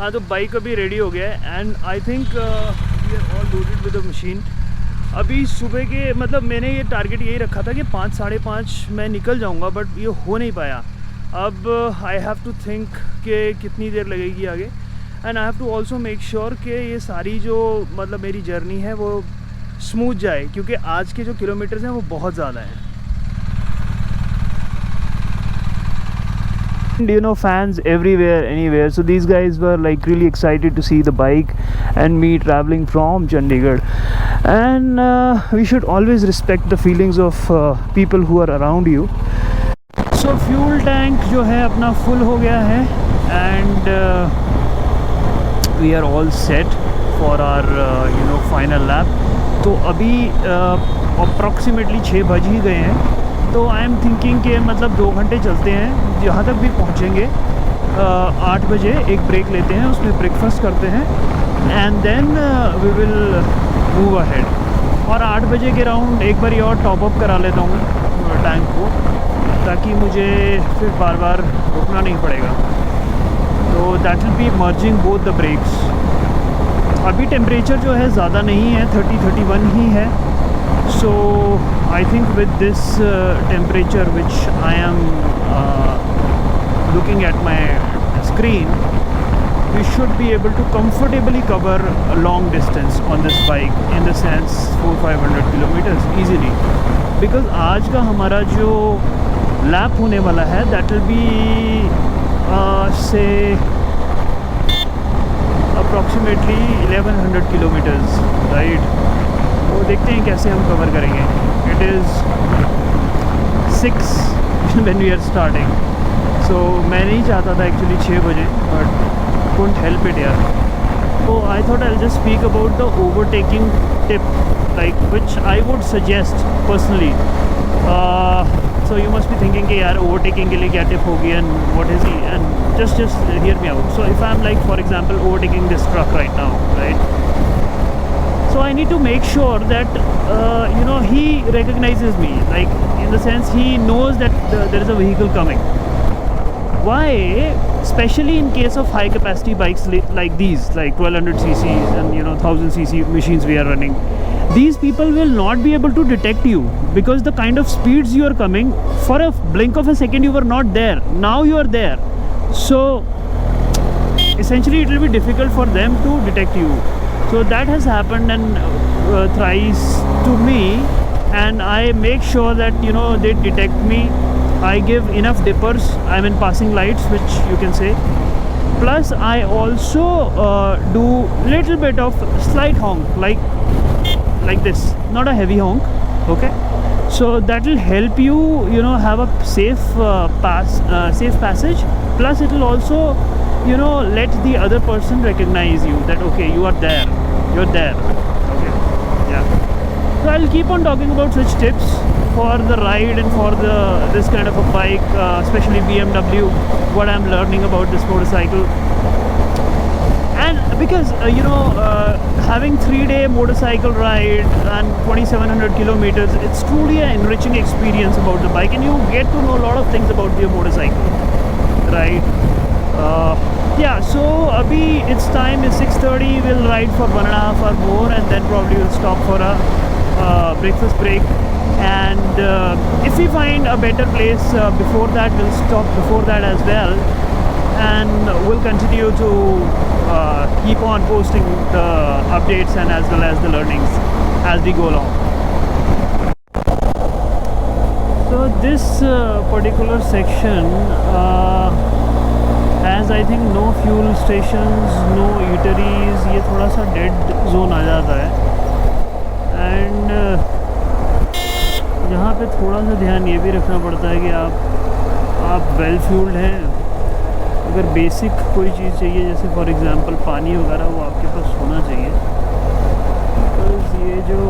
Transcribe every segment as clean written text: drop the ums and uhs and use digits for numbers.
हाँ, तो बाइक अभी रेडी हो गया है and I think we are all loaded with the machine. अभी सुबह के मतलब मैंने ये टारगेट यही रखा था कि 5 साढ़े 5 मैं निकल जाऊंगा, बट ये हो नहीं पाया। अब आई हैव टू थिंक कि कितनी देर लगेगी आगे, and I have to also make sure कि ये सारी जो मतलब मेरी जर्नी है वो स्मूथ जाए, क्योंकि आज के जो किलोमीटर्स हैं वो बहुत ज़्यादा हैं। You know, fans everywhere, anywhere. So these guys were like really excited to see the bike and me traveling from Chandigarh. And we should always respect the feelings of people who are around you. So fuel tank जो है अपना full हो गया है and we are all set for our final lap. तो अभी approximately 6 बज ही गए हैं, तो आई एम थिंकिंग कि मतलब 2 घंटे चलते हैं, जहाँ तक भी पहुँचेंगे 8 बजे एक ब्रेक लेते हैं, उसमें ब्रेकफास्ट करते हैं and then we will move ahead. और 8 बजे के राउंड एक बार और टॉप अप करा लेता हूँ टैंक को, ताकि मुझे फिर बार बार रुकना नहीं पड़ेगा। तो that will be merging both the breaks. अभी टेम्परेचर जो है ज़्यादा नहीं है, 30-31 ही है। So I think with this temperature which I am looking at my screen, we should be able to comfortably cover a long distance on this bike, in the sense 400-500 kilometers easily, because आज का हमारा जो lap होने वाला है that will be say approximately 1100 kilometers, right? वो देखते हैं कैसे हम कवर करेंगे। It is 6 when we are starting, so मैं नहीं चाहता था एक्चुअली 6 बजे, बट couldn't help it यार। So I thought I'll just speak about the overtaking tip, like which I would suggest personally. So you must be thinking कि यार overtaking के लिए क्या टिप होगी and what is he, and just hear me out. So if I'm like for example overtaking this truck right now, right? So I need to make sure that he recognizes me, like in the sense he knows that there is a vehicle coming. Why? Especially in case of high capacity bikes like these, like 1200 cc's and 1000 cc machines we are running, these people will not be able to detect you, because the kind of speeds you are coming, for a blink of a second you were not there, now you are there. So essentially it will be difficult for them to detect you. So that has happened and thrice to me, and I make sure that they detect me. I give enough dippers, I mean passing lights, which you can say. Plus I also do little bit of slight honk, like this, not a heavy honk, okay? So that will help you have a safe passage. Plus it will also let the other person recognize you, that okay, you're there, okay, yeah. So I'll keep on talking about such tips for the ride and for this kind of a bike, especially BMW, what I'm learning about this motorcycle. And because having 3-day motorcycle ride and 2700 kilometers, it's truly an enriching experience about the bike, and you get to know a lot of things about the motorcycle, right? Yeah, so abhi it's time is 6:30. We'll ride for 1.5 hours more, and then probably we'll stop for a breakfast break. And if we find a better place before that, we'll stop before that as well, and we'll continue to keep on posting the updates and as well as the learnings as we go along. So this particular section has I think no fuel stations, no eateries, ये थोड़ा सा dead zone आ जाता है। And यहाँ पे थोड़ा सा ध्यान ये भी रखना पड़ता है कि आप वेल फ्यूल्ड हैं। अगर बेसिक कोई चीज़ चाहिए, जैसे फॉर एग्जांपल पानी वगैरह, वो आपके पास होना चाहिए। तो ये जो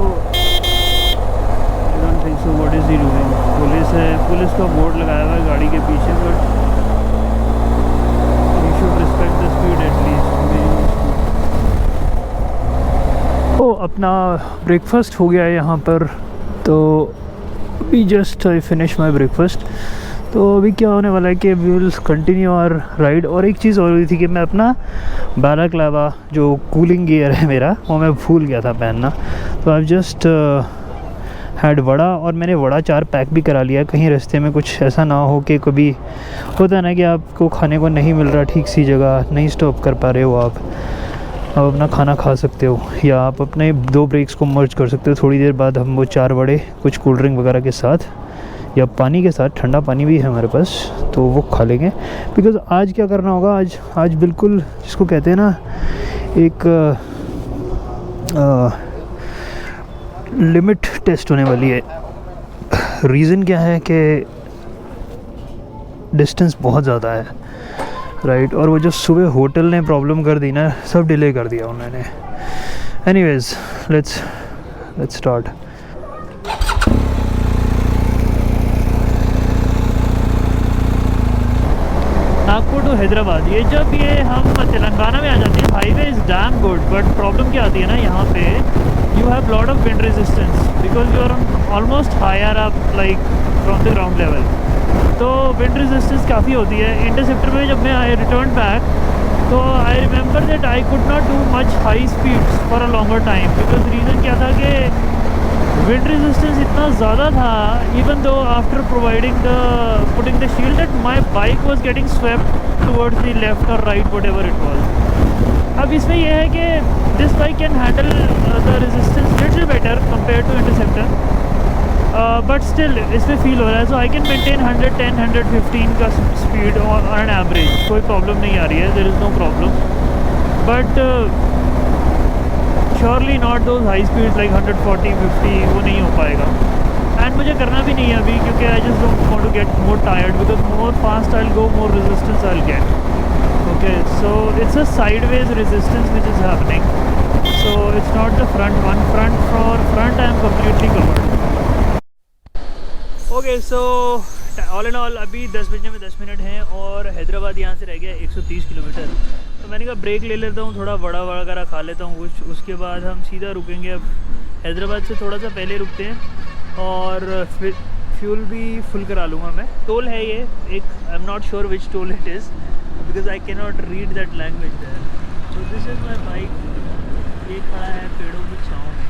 I don't think so what is he doing, police है, पुलिस का बोर्ड लगाया हुआ है गाड़ी के पीछे, but should respect the speed at least. तो अपना ब्रेकफास्ट हो गया है यहाँ पर, तो we just I finish my breakfast. तो अभी क्या होने वाला है कि we will continue our ride. और एक चीज़ और हुई थी कि मैं अपना बालाक्लावा जो कूलिंग गियर है मेरा, वो मैं भूल गया था पहनना। तो आई जस्ट हैड वड़ा, और मैंने वड़ा 4 पैक भी करा लिया, कहीं रास्ते में कुछ ऐसा ना हो कि कभी होता है ना कि आपको खाने को नहीं मिल रहा ठीक सी जगह, नहीं स्टॉप कर पा रहे हो आप अपना खाना खा सकते हो, या आप अपने 2 ब्रेक्स को मर्ज कर सकते हो। थोड़ी देर बाद हम वो 4 वड़े कुछ कोल्ड ड्रिंक वगैरह के साथ या पानी के साथ, ठंडा पानी भी है हमारे पास, तो वो खा लेंगे। बिकॉज़ आज क्या करना होगा, आज बिल्कुल जिसको कहते हैं ना एक लिमिट टेस्ट होने वाली है। रीज़न क्या है कि डिस्टेंस बहुत ज़्यादा है, राइट। और वो जो सुबह होटल ने प्रॉब्लम कर दी ना, सब डिले कर दिया उन्होंने। Anyways let's start. Nagpur to Hyderabad, ये जब हम तेलंगाना में आ जाते हैं, highway is damn good, but problem क्या आती है ना यहाँ पे, you have lot of wind resistance because you are almost higher up like from the ground level, तो विंड रेजिस्टेंस काफ़ी होती है। इंटरसेप्टर में जब मैं आई रिटर्न बैक, तो I remember that I could not do much high speeds for a longer time, because reason क्या था कि विंड रेजिस्टेंस इतना ज़्यादा था, even though after putting the shield, that my bike was getting swept towards the left और right, whatever it was. अब इसमें यह है कि this bike can handle the resistance little better compare to Interceptor, but still इसमें feel हो रहा है। सो आई कैन मेंटेन 110 115 का स्पीड ऑन एन एवरेज, कोई प्रॉब्लम नहीं आ रही है, there is no problem. But surely not those high speeds like 140 50, वो नहीं हो पाएगा। एंड मुझे करना भी नहीं है अभी, क्योंकि I just don't want to get more tired, because more fast I will go, more resistance I will get. Okay, so it's a sideways resistance which is happening, so it's not the front one. Front I am completely covered. Okay, so all and all अभी 10 बजने में 10 minute हैं और हैदराबाद यहाँ से रह गया 130 kilometre. तो मैंने कहा ब्रेक ले लेता हूँ, थोड़ा वड़ा वगैरह खा लेता हूँ कुछ, उसके बाद हम सीधा रुकेंगे। अब हैदराबाद से थोड़ा सा पहले रुकते हैं और फिर फ्यूल भी फुल करा लूँगा मैं। टोल है ये एक, I am not sure which toll it is because I can not read that language there. So this is my bike, ये खड़ा है पेड़ों की छाँव में,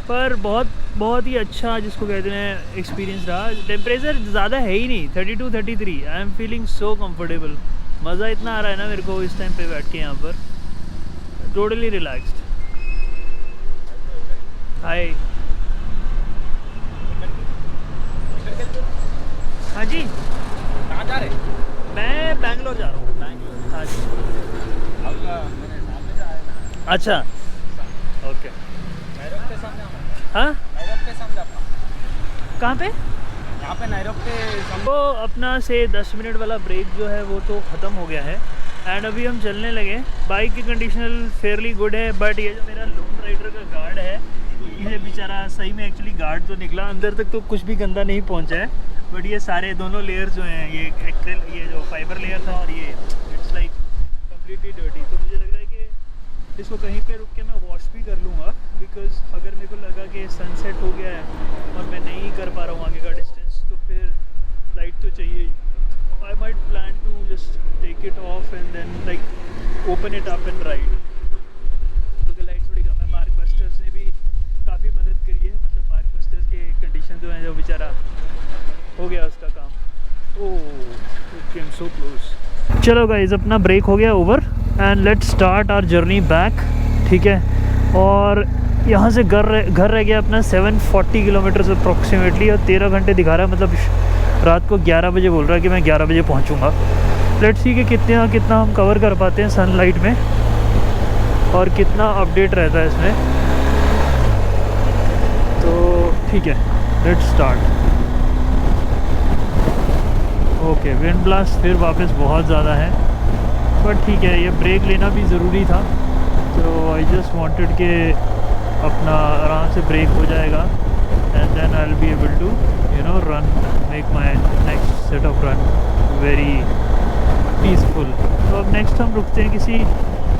पर बहुत ही अच्छा जिसको कहते हैं एक्सपीरियंस रहा। टेम्परेचर ज़्यादा है ही नहीं, 32 33, I am feeling so comfortable. मज़ा इतना आ रहा है ना मेरे को इस टाइम पे बैठ के यहाँ पर, टोटली रिलैक्स्ड। हाय, हाँ जी, कहाँ जा रहे? मैं बैंगलोर जा रहा हूँ। बैंगलोर? हाँ जी। मेरे सामने से आया ना। अच्छा, ओके। नैरोब के सामने आना। हाँ, नैरोब के सामने आपका। कहाँ पे? यहाँ पे नैरोब के सामने। वो अपना से 10 मिनट वाला ब्रेक जो है वो तो ख़त्म हो गया है एंड अभी हम चलने लगे। बाइक की कंडीशन फेयरली गुड है, बट ये जो मेरा लोन राइडर का गार्ड है, ये बेचारा सही में एक्चुअली गार्ड तो निकला, अंदर तक तो कुछ भी गंदा नहीं पहुंचा है, बट ये सारे दोनों लेयर जो हैं, ये जो फाइबर लेयर था और ये इट्स लाइक कम्प्लीटली डर्टी। तो मुझे लग रहा है कि इसको कहीं पे रुक के मैं वॉश भी कर लूँगा, बिकॉज अगर मेरे को लगा कि सनसेट हो गया है और मैं नहीं कर पा रहा हूँ आगे का डिस्टेंस, तो फिर लाइट तो चाहिए ही। I might plan to just take it off and then like open it up and ride, क्योंकि लाइट थोड़ी कम है। मार्क बस्टर्स ने भी काफ़ी मदद करी है, मतलब मार्क बस्टर्स के कंडीशन जो हैं, जो बेचारा हो गया उसका काम। Oh, it came so close. चलो गाइज, अपना ब्रेक हो गया over and let's start our journey back, ठीक है। और यहाँ से घर रह गया अपना 740 किलोमीटर अप्रॉक्सीमेटली, और 13 घंटे दिखा रहा है, मतलब रात को 11 बजे बोल रहा है कि मैं 11 बजे पहुँचूँगा। लेट्स सी कि कितना हम कवर कर पाते हैं सनलाइट में और कितना अपडेट रहता है इसमें। तो ठीक है, let's start. Okay, wind blast फिर वापस बहुत ज़्यादा है, बट ठीक है, ये ब्रेक लेना भी ज़रूरी था। तो आई जस्ट वांटेड कि अपना आराम से ब्रेक हो जाएगा and then I will be able to run, make my next set of run very peaceful. तो अब नेक्स्ट हम रुकते हैं किसी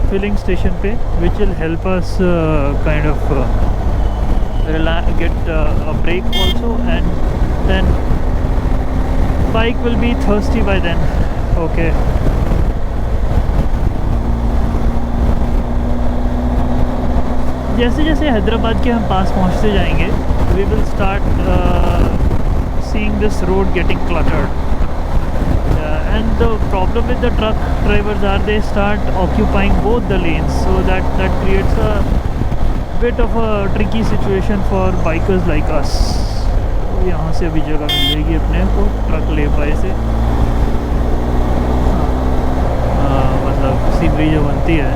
फिलिंग स्टेशन पे, which will help us kind of get a break also, and then bike will be thirsty by then. Okay. जैसे जैसे हैदराबाद के हम पास पहुंचते जाएंगे, we will start seeing this road getting cluttered. And the problem with the truck drivers are they start occupying both the lanes, so that creates a bit of a tricky situation for bikers like us. यहाँ से अभी जगह मिलेगी अपने को truck ले पाए से, मतलब सीनरी जो बनती है,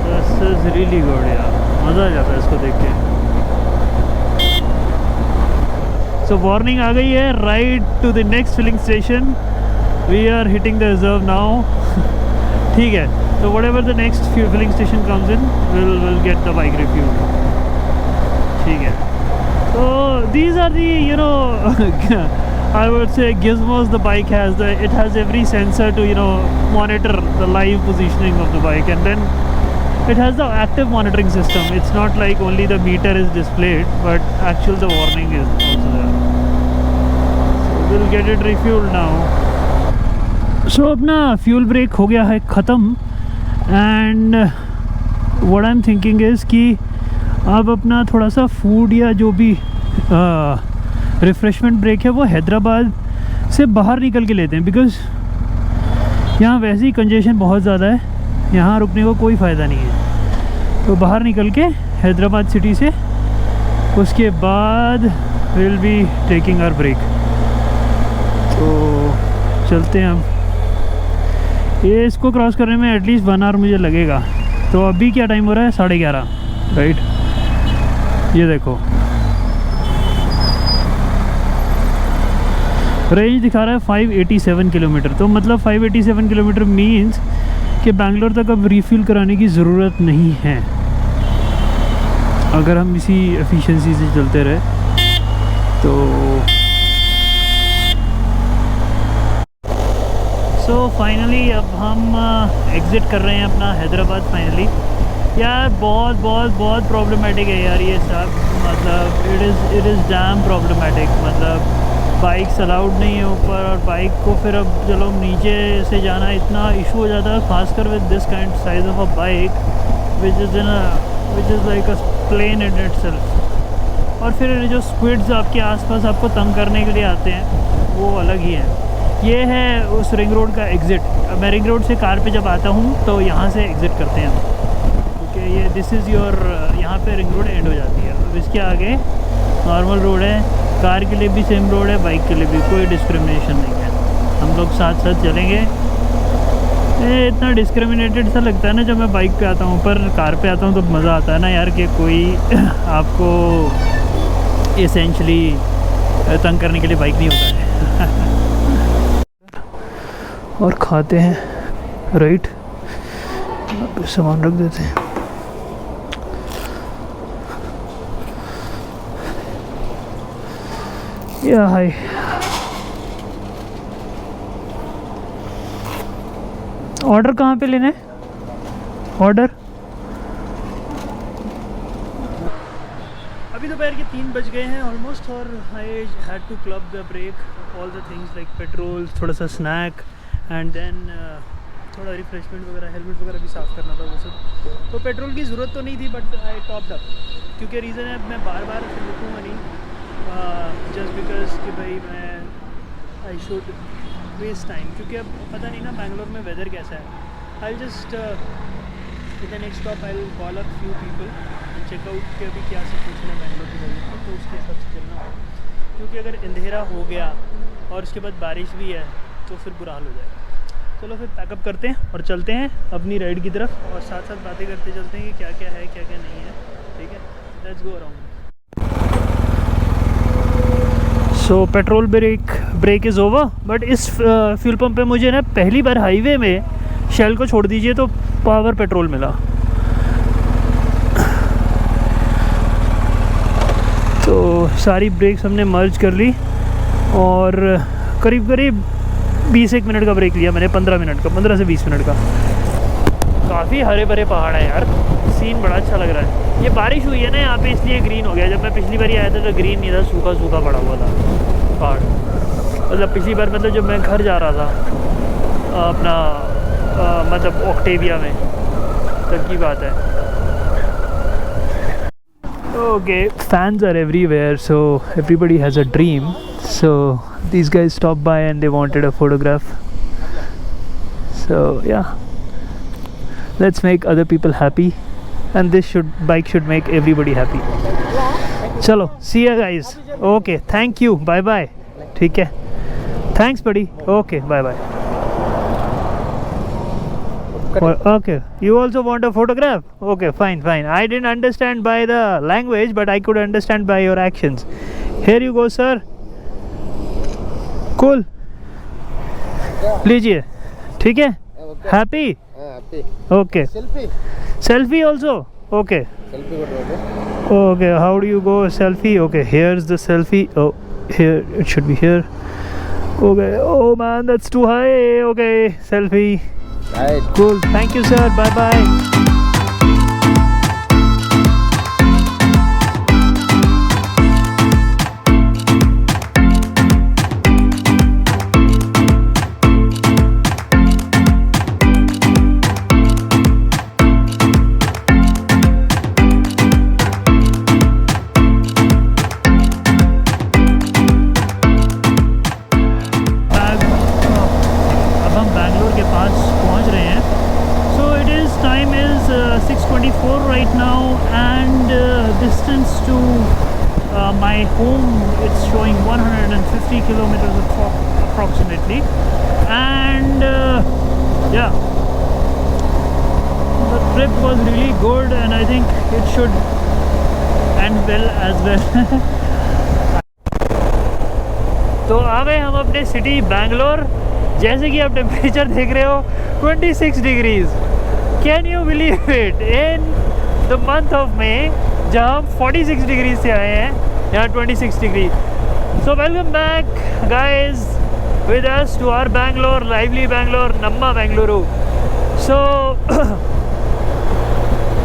दिस इज़ रियली गुड यार, मज़ा आ जाता है इसको देख के। सो वार्निंग आ गई है, ride to the next filling station, we are hitting the reserve now. ठीक है, तो whatever the next filling station comes in, will get the bike refuelled. ठीक है, so these are the, you know, I would say gizmos the bike has. It has every sensor to, you know, monitor the live positioning of the bike, and then it has the active monitoring system. It's not like only the meter is displayed, but actual the warning is also there. So we'll get it refueled now. So अपना fuel break हो गया है ख़त्म, and what I'm thinking is कि अब अपना थोड़ा सा फूड या जो भी रिफ़्रेशमेंट ब्रेक है वो हैदराबाद से बाहर निकल के लेते हैं, बिकॉज़ यहाँ वैसे ही कंजेशन बहुत ज़्यादा है, यहाँ रुकने को कोई फ़ायदा नहीं है। तो बाहर निकल के हैदराबाद सिटी से उसके बाद will be taking our break. तो चलते हैं हम, ये इसको क्रॉस करने में एटलीस्ट 1 आवर मुझे लगेगा। तो अभी क्या टाइम हो रहा है, 11:30, राइट। ये देखो रेंज दिखा रहा है 587 किलोमीटर, तो मतलब 587 किलोमीटर मीन्स कि बैंगलोर तक अब रीफिल कराने की ज़रूरत नहीं है अगर हम इसी एफिशिएंसी से चलते रहे तो। सो फाइनली अब हम एग्ज़िट कर रहे हैं अपना हैदराबाद फाइनली। यार बहुत प्रॉब्लमेटिक है यार ये सब, मतलब इट इज़ डैम प्रॉब्लमेटिक। मतलब बाइक्स अलाउड नहीं है ऊपर, और बाइक को फिर अब चलो नीचे से जाना इतना इशू हो जाता है, खासकर with this kind size of a bike which is like a plane in itself. और फिर जो स्क्विड्स आपके आसपास आपको तंग करने के लिए आते हैं वो अलग ही है। ये है उस रिंग रोड का एग्ज़िट। मैं रिंग रोड से कार पे जब आता हूँ तो यहाँ से एग्ज़िट करते हैं, क्योंकि ये दिस इज़ योर, यहाँ पे रिंग रोड एंड हो जाती है। अब इसके आगे नॉर्मल रोड है, कार के लिए भी सेम रोड है, बाइक के लिए भी, कोई डिस्क्रिमिनेशन नहीं है। हम लोग साथ साथ चलेंगे। इतना डिस्क्रिमिनेटेड सा लगता है ना जब मैं बाइक पे आता हूँ, पर कार पे आता हूँ तो मज़ा आता है ना यार, कि कोई आपको एसेंशली तंग करने के लिए बाइक नहीं होता है। और खाते हैं, राइट, सामान रख देते हैं। या हाय, ऑर्डर कहाँ पे लेना है? ऑर्डर अभी दोपहर के 3 बज गए हैं ऑलमोस्ट, और I had to club the break, all the things like petrol, थोड़ा सा स्नैक, एंड देन थोड़ा रिफ्रेशमेंट वगैरह, हेलमेट वगैरह भी साफ़ करना था वो सब। तो पेट्रोल की ज़रूरत तो नहीं थी, बट आई टॉप्ड अप, क्योंकि रीज़न है मैं बार बार रुकूँगा नहीं, जस्ट बिकॉज कि भाई मैं आई शुड वेस्ट टाइम, क्योंकि अब पता नहीं ना बैंगलोर में वेदर कैसा है। I just in the next stop I will call up few people and check out के अभी क्या सिचुएशन है बैंगलोर की वजह से, तो उसके हिसाब से चलना होगा। क्योंकि अगर अंधेरा हो गया और उसके बाद बारिश भी है तो फिर बुरा हाल हो जाएगा। चलो फिर पैकअप करते हैं और चलते हैं अपनी राइड की तरफ, और साथ साथ बातें करते चलते हैं कि क्या क्या है क्या क्या नहीं है। ठीक है, let's go around. So petrol break is over, but इस फ्यूल पंप पे मुझे ना पहली बार हाईवे में शेल को छोड़ दीजिए तो पावर पेट्रोल मिला। तो सारी ब्रेक्स हमने मर्ज कर ली, और करीब करीब 20 मिनट का ब्रेक लिया मैंने, 15 से 20 मिनट का। काफ़ी हरे भरे पहाड़ है यार, सीन बड़ा अच्छा लग रहा है। ये बारिश हुई है ना यहाँ पे, इसलिए ग्रीन हो गया। जब मैं पिछली बार आया था तो ग्रीन नहीं था, सूखा सूखा पड़ा हुआ था पहाड़। मतलब पिछली बार मतलब जब मैं घर जा रहा था अपना मतलब ऑक्टेविया में, तब की बात है। Okay, fans are everywhere, so everybody has a dream, so these guys stopped by and they wanted a photograph. So yeah, let's make other people happy, and this bike should make everybody happy. Chalo, see ya guys. Okay, thank you, bye bye. ठीक है, thanks buddy. Okay, bye bye. Okay, you also want a photograph? Okay, fine. I didn't understand by the language, but I could understand by your actions. Here you go sir. Cool, लीजिए, ठीक है, happy, okay, selfie also, okay, okay, how do you go selfie, okay, here's the selfie, oh here it should be here, okay, oh man that's too high, okay, selfie, right, cool, thank you sir, bye bye. Right now, and distance to my home, it's showing 150 kilometers approximately, and yeah, the trip was really good and I think it should end well as well. तो आ गए हम अपने city Bangalore. जैसे कि आप temperature देख रहे हो 26 degrees, can you believe it, in the month of May, जहाँ हम 46 डिग्री से आए हैं, यहाँ 26 degree. So welcome back guys with us to our Bangalore, lively Bangalore, नम्मा बेंगलुरु। सो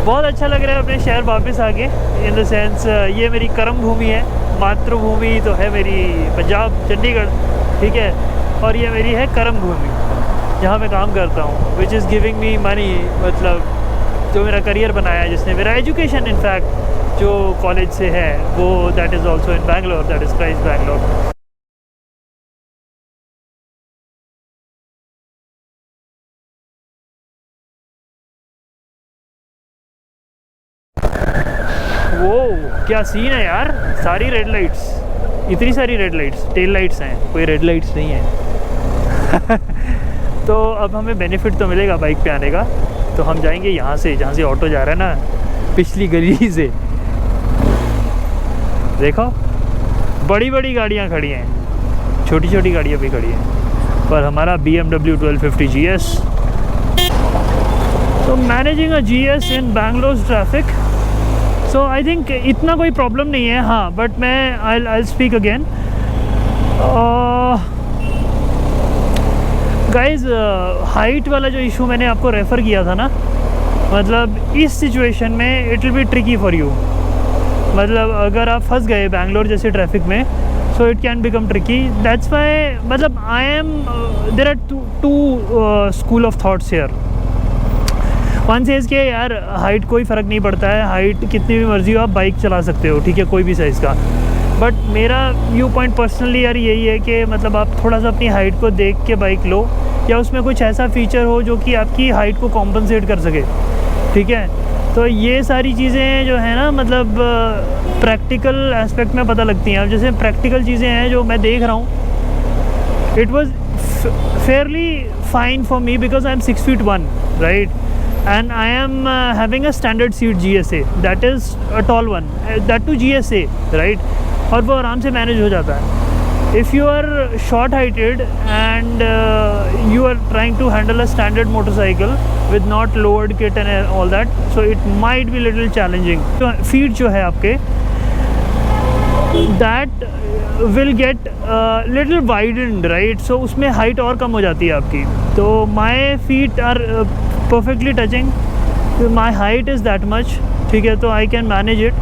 बहुत अच्छा लग रहा है अपने शहर वापस आके, इन द सेंस ये मेरी कर्म भूमि है, मातृभूमि तो है मेरी पंजाब चंडीगढ़, ठीक है, और ये मेरी है कर्म भूमि जहाँ मैं काम करता हूँ, which is giving me money, मतलब जो मेरा करियर बनाया है, जिसने मेरा एजुकेशन इनफैक्ट जो कॉलेज से है वो that is also in Bangalore, that is Christ Bangalore. वो क्या सीन है यार, सारी रेड लाइट्स, इतनी सारी रेड लाइट्स, टेल लाइट्स हैं, कोई रेड लाइट्स नहीं है। तो अब हमें बेनिफिट तो मिलेगा बाइक पे आने का, तो हम जाएंगे यहाँ से, जहाँ से ऑटो जा रहा है ना, पिछली गली से। देखो बड़ी बड़ी गाड़ियाँ खड़ी हैं, छोटी छोटी गाड़ियाँ भी खड़ी हैं, पर हमारा BMW 1250 GS। तो managing a GS in Bangalore traffic, so I think इतना कोई प्रॉब्लम नहीं है। हाँ, बट मैं I speak again guys, height वाला जो इशू मैंने आपको रेफ़र किया था ना, मतलब इस सिचुएशन में it will be tricky for you, मतलब अगर आप फंस गए बैंगलोर जैसे ट्रैफिक में, so it can become tricky, that's why, मतलब I am, there are two school of thoughts here. One says के यार हाइट कोई फ़र्क नहीं पड़ता है, हाइट कितनी भी मर्जी हो आप बाइक चला सकते हो, ठीक है, कोई भी साइज़ का, बट मेरा व्यू पॉइंट पर्सनली यार यही है कि मतलब आप थोड़ा सा अपनी हाइट को देख के बाइक लो, या उसमें कुछ ऐसा फ़ीचर हो जो कि आपकी हाइट को कॉम्पनसेट कर सके, ठीक है। तो ये सारी चीज़ें जो है ना, मतलब प्रैक्टिकल एस्पेक्ट में पता लगती हैं। अब जैसे प्रैक्टिकल चीज़ें हैं जो मैं देख रहा हूँ, it was Fairlie fine for me because I am 6 feet 1, right, and I am having a standard seat GSA, that is a tall one, that to GSA, right, और वो आराम से मैनेज हो जाता है। If you are short heighted and you are trying to handle a standard motorcycle with not lowered kit and all that, so it might be little challenging. So feet जो है आपके, that will get little widened, right, so उसमें height और कम हो जाती है आपकी। तो my feet are perfectly touching, my height is that much, ठीक है, तो I can manage it।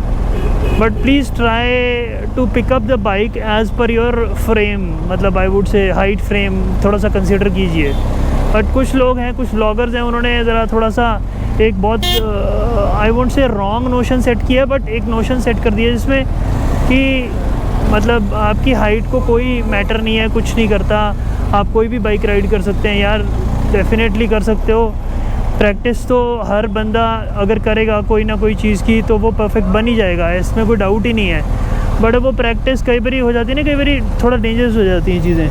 But please try to pick up the bike as per your frame, मतलब I would say height frame थोड़ा सा कंसिडर कीजिए। But कुछ लोग हैं, कुछ ब्लॉगर्स हैं, उन्होंने ज़रा थोड़ा सा एक बहुत I won't say wrong notion set किया, बट एक नोशन सेट कर दिया जिसमें कि मतलब आपकी हाइट को कोई मैटर नहीं है, कुछ नहीं करता, आप कोई भी बाइक राइड कर सकते हैं। यार डेफिनेटली कर सकते हो, प्रैक्टिस तो हर बंदा अगर करेगा कोई ना कोई चीज़ की तो वो परफेक्ट बन ही जाएगा, इसमें कोई डाउट ही नहीं है। बट वो प्रैक्टिस कई बार हो जाती है ना, कई बार थोड़ा डेंजरस हो जाती हैं चीज़ें,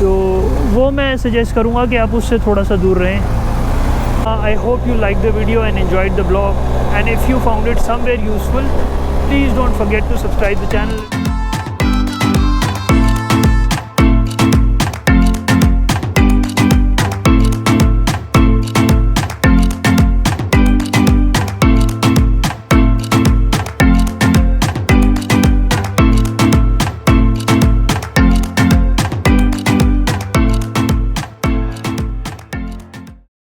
तो वो मैं सजेस्ट करूँगा कि आप उससे थोड़ा सा दूर रहें। I hope you liked the video and enjoyed the vlog, and if you found it somewhere useful, please don't forget to subscribe the channel.